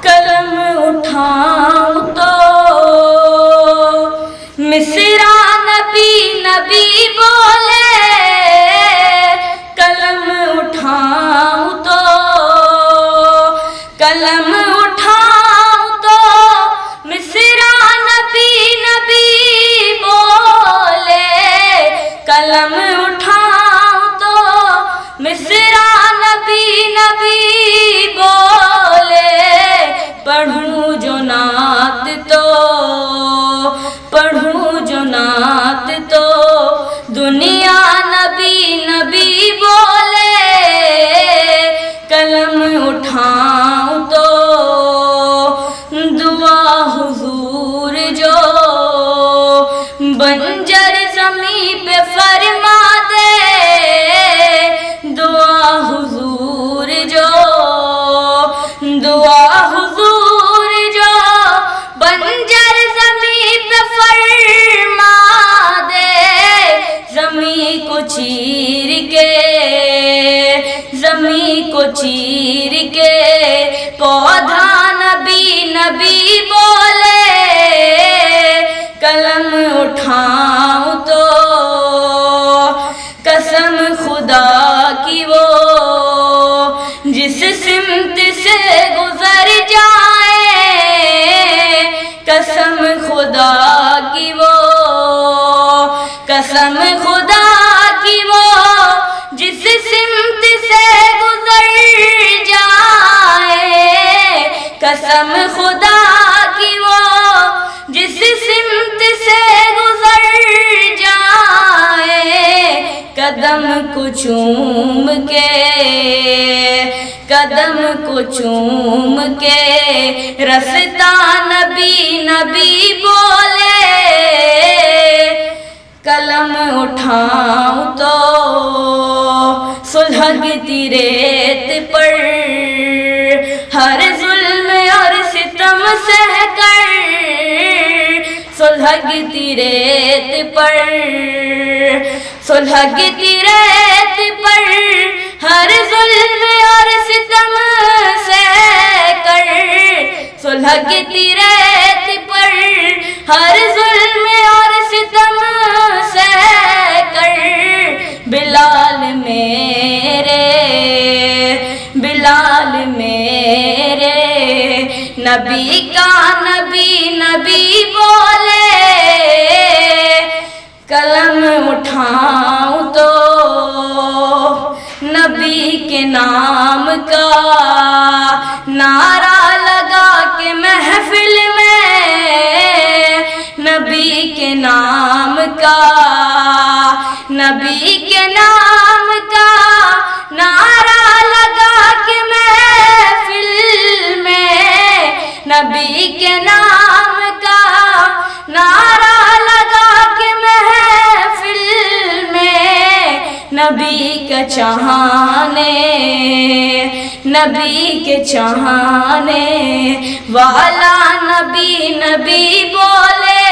قلم اٹھاؤں تو مصرع نبی نبی بولے، قلم اٹھاؤں تو قلم اٹھاؤں تو مصرع نبی نبی بولے، قلم اٹھاؤں تو مصرع نبی نبی بولے، پڑھوں جو نعت تو پڑھوں جو نعت تو دنیا نبی نبی بولے، قلم اٹھاؤں تو دعا حضور جو بنجر زمیں پہ فرما دے، دعا حضور جو دعا حضور جو بنجر زمیں پہ فرما دے، زمیں کو چیر کے زمیں کو چیر کے پودا نبی نبی بولے، قلم اٹھاؤں تو قسم خدا کی وہ جس سمت سے گزر جائے، قسم خدا کی وہ قسم خدا کی وہ جس سمت سے گزر جائے، قسم خدا کی وہ جس سمت سے گزر جائے، قدم کو چوم کے قدم کو چوم کے رستا نبی نبی بولے، قلم اٹھاؤں تو سلہگتی ریت پر ہر ظلم اور ستم سہ کر، سلہگتی ریت پر سلہگتی ریت پر ہر ظلم اور ستم سہ کر، سلہگتی ریت پر ہر ظلم اور ستم سہ کر، بلال میرے بلال میرے نبی کا نبی نبی بولے، قلم اٹھاؤں تو نبی کے نام کا نعرہ لگا کے محفل میں، نبی کے نام کا نبی کے نام کا نعرہ لگا کے محفل میں، نبی کے نام کا نعرہ لگا کے محفل میں، نبی کا چاہنے نبی کے چاہنے والا نبی نبی بولے،